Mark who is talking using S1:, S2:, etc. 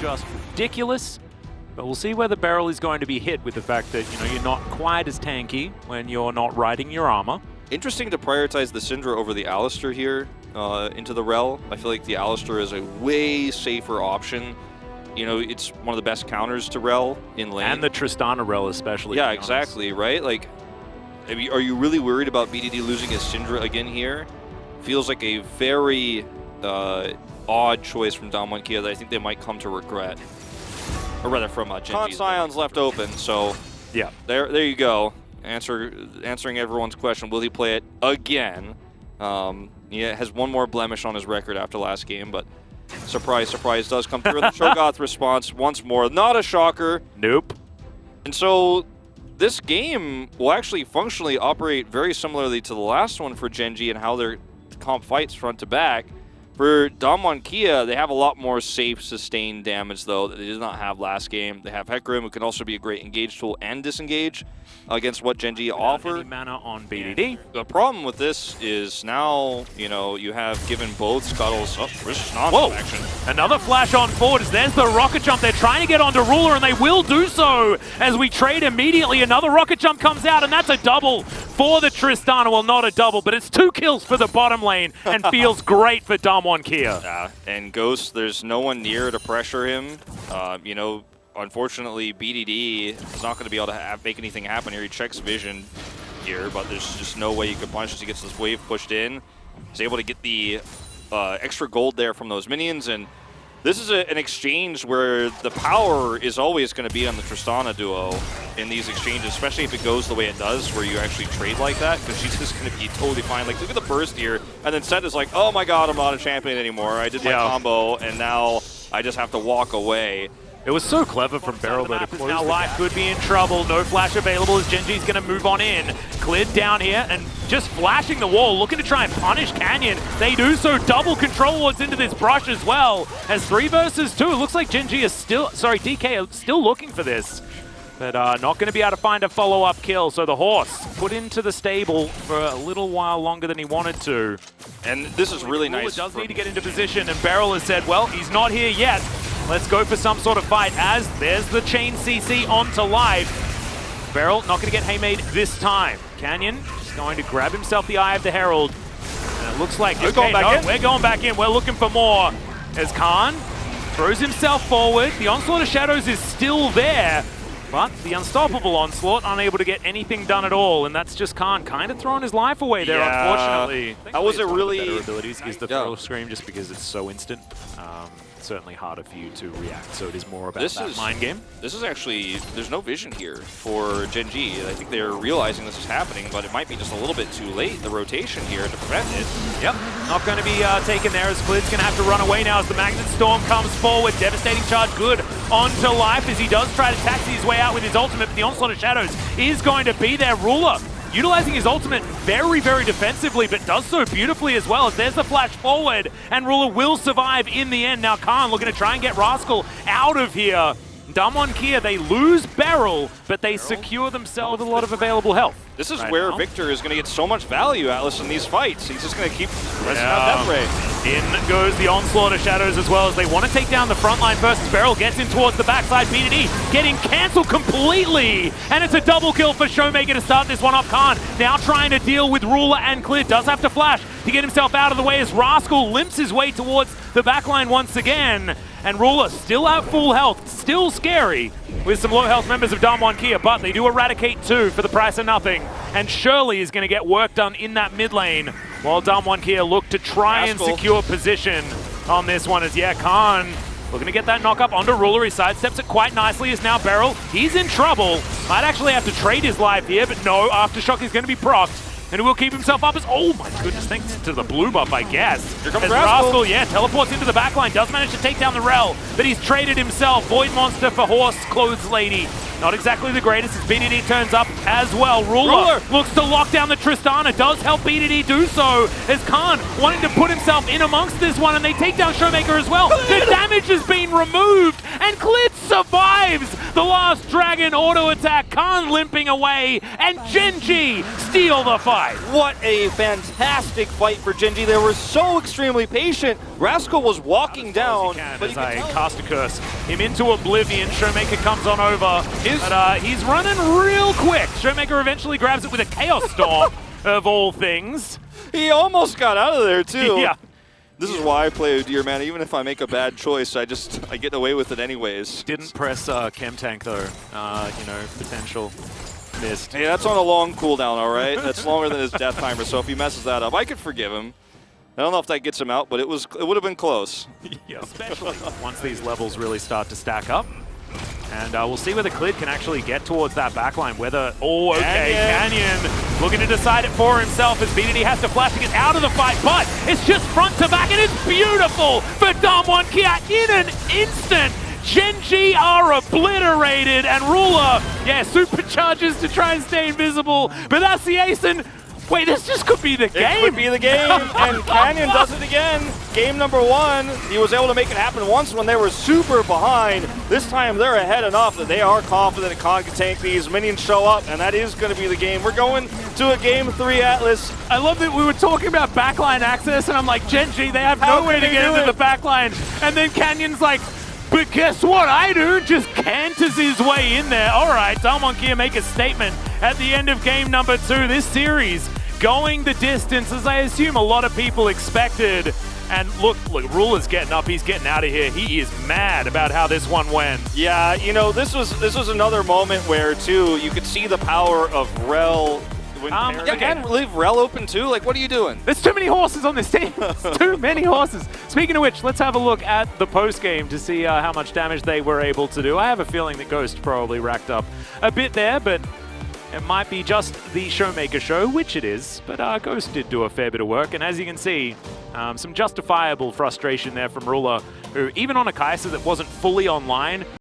S1: just ridiculous. But we'll see whether Beryl is going to be hit with the fact that, you know, you're not quite as tanky when you're not riding your armor.
S2: Interesting to prioritize the Syndra over the Alistar here into the Rel. I feel like the Alistar is a way safer option. You know, it's one of the best counters to Rel in lane.
S1: And the Tristana Rel especially.
S2: Yeah, exactly, right? Like, are you really worried about BDD losing his Syndra again here? Feels like a very odd choice from Damwon-Kia that I think they might come to regret. Or rather from Genji. Sion's left open, so
S1: yeah,
S2: there you go. Answering everyone's question, will he play it again? He has one more blemish on his record after last game, but surprise, surprise, does come through. The Shogoth response once more. Not a shocker.
S1: Nope.
S2: And so this game will actually functionally operate very similarly to the last one for Genji and how their comp fights front to back. For Damwon-Kia, they have a lot more safe, sustained damage, though, that they did not have last game. They have Hecarim, who can also be a great engage tool and disengage against what Genji offer.
S1: Any mana on BDD.
S2: The problem with this is now, you know, you have given both Scuttles... Oh, there's
S1: Whoa!
S2: Action.
S1: Another flash on forward as there's the rocket jump. They're trying to get onto Ruler, and they will do so as we trade immediately. Another rocket jump comes out, and that's a double for the Tristana. Well, not a double, but it's 2 kills for the bottom lane and feels great for Damwon-Kia.
S2: Yeah, and Ghost, there's no one near to pressure him. You know, unfortunately, BDD is not going to be able to make anything happen here. He checks vision here, but there's just no way you can punish as he gets this wave pushed in. He's able to get the extra gold there from those minions, and this is an exchange where the power is always going to be on the Tristana duo in these exchanges, especially if it goes the way it does, where you actually trade like that, because she's just going to be totally fine. Like, look at the burst here, and then Seth is like, oh my god, I'm not a champion anymore. I did my combo, and now I just have to walk away.
S1: It was so clever from Beryl though to close. Now Life could be in trouble. No flash available as Genji's going to move on in. Cleared down here and just flashing the wall, looking to try and punish Canyon. They do so. Double control wards into this brush as well. As 3 versus 2, it looks like Genji is still, sorry, DK is still looking for this. But not going to be able to find a follow-up kill. So the horse put into the stable for a little while longer than he wanted to.
S2: And this is really nice.
S1: Does need to get into position, and Beryl has said, well, he's not here yet. Let's go for some sort of fight as there's the chain CC onto Life. Beryl not going to get haymade this time. Canyon just going to grab himself the Eye of the Herald. And it looks like, okay, we're going back in. We're looking for more. As Khan throws himself forward. The Onslaught of Shadows is still there. But the Unstoppable Onslaught unable to get anything done at all, and that's just Khan kind of throwing his life away there, unfortunately.
S2: That was a really...
S1: better abilities is the throw scream just because it's so instant. Certainly harder for you to react, so it is more about that mind game.
S2: This is actually, there's no vision here for Genji. I think they're realizing this is happening, but it might be just a little bit too late, the rotation here, to prevent it.
S1: Yep, not going to be taken there as Split's going to have to run away now as the Magnet Storm comes forward. Devastating charge good onto Life as he does try to taxi his way out with his ultimate, but the Onslaught of Shadows is going to be there. Ruler utilizing his ultimate very, very defensively, but does so beautifully as well, as there's the flash forward, and Ruler will survive in the end. Now Khan looking to try and get Rascal out of here. Damwon-Kia, they lose Beryl, but they secure themselves with a lot of available health.
S2: This is where Victor is going to get so much value, Atlas, in these fights. He's just going to keep pressing out Death Ray.
S1: In goes the Onslaught of Shadows as well, as they want to take down the front line first. Beryl gets in towards the backside. BDD getting cancelled completely. And it's a double kill for Showmaker to start this one off. Khan now trying to deal with Ruler and Clear. Does have to flash to get himself out of the way as Rascal limps his way towards the backline once again. And Ruler still at full health, still scary with some low health members of Damwon-Kia, but they do eradicate 2 for the price of nothing. And Shirley is going to get work done in that mid lane, while Damwon-Kia look to try and secure position on this one. As Khan looking to get that knock up onto Ruler. He sidesteps it quite nicely as now Beryl, he's in trouble. Might actually have to trade his life here, but no, Aftershock is going to be procced. And he will keep himself up as, oh my goodness, thanks to the blue buff, I guess.
S2: Here comes
S1: Rascal, teleports into the backline, does manage to take down the Rel, but he's traded himself. Void Monster for Horse, Clothes Lady. Not exactly the greatest as BDD turns up as well. Ruler looks to lock down the Tristana, does help BDD do so, as Khan wanting to put himself in amongst this one, and they take down Showmaker as well. The damage has been removed, and Klid survives the last dragon auto attack. Khan limping away, and Gen.G steal the fight.
S2: What a fantastic fight for Gen.G. They were so extremely patient. Rascal was walking down, but
S1: as I cast a curse him into oblivion. Showmaker comes on over, but he's running real quick. Showmaker eventually grabs it with a Chaos Storm, of all things.
S2: He almost got out of there, too.
S1: Yeah.
S2: This is why I play Dear Man. Even if I make a bad choice, I get away with it anyways.
S1: Didn't press Chem Tank, though. You know, potential missed.
S2: Hey, that's on a long cooldown, all right? That's longer than his death timer, so if he messes that up, I could forgive him. I don't know if that gets him out, but it would have been close.
S1: Yeah, especially once these levels really start to stack up. And we'll see whether Klid can actually get towards that backline. Whether, oh, okay, Canyon looking to decide it for himself as BDD has to flash to get out of the fight, but it's just front to back, and it's beautiful for Damwon Kia in an instant. Gen.G are obliterated, and Ruler, yeah, supercharges to try and stay invisible, but that's the ace, and wait, this just could be the game.
S2: It could be the game, and Canyon does it again. Game number 1, he was able to make it happen once when they were super behind. This time they're ahead enough that they are confident that Khan can tank these. Minions show up, and that is going to be the game. We're going to a Game 3 Atlas.
S1: I love that we were talking about backline access, and I'm like, Gen.G, they have no way to get into the backline. And then Canyon's like, but guess what I do? Just canters his way in there. All right, Damwon Kia make a statement at the end of game number 2. This series going the distance, as I assume a lot of people expected. And look, Ruler's getting up. He's getting out of here. He is mad about how this one went.
S2: Yeah, you know, this was another moment where, too, you could see the power of Rel. Again, leave Rel open, too? Like, what are you doing?
S1: There's too many horses on this team. Too many horses. Speaking of which, let's have a look at the post-game to see how much damage they were able to do. I have a feeling that Ghost probably racked up a bit there, but it might be just the Showmaker show, which it is, but Ghost did do a fair bit of work, and as you can see, some justifiable frustration there from Ruler, who even on a Kai'Sa that wasn't fully online,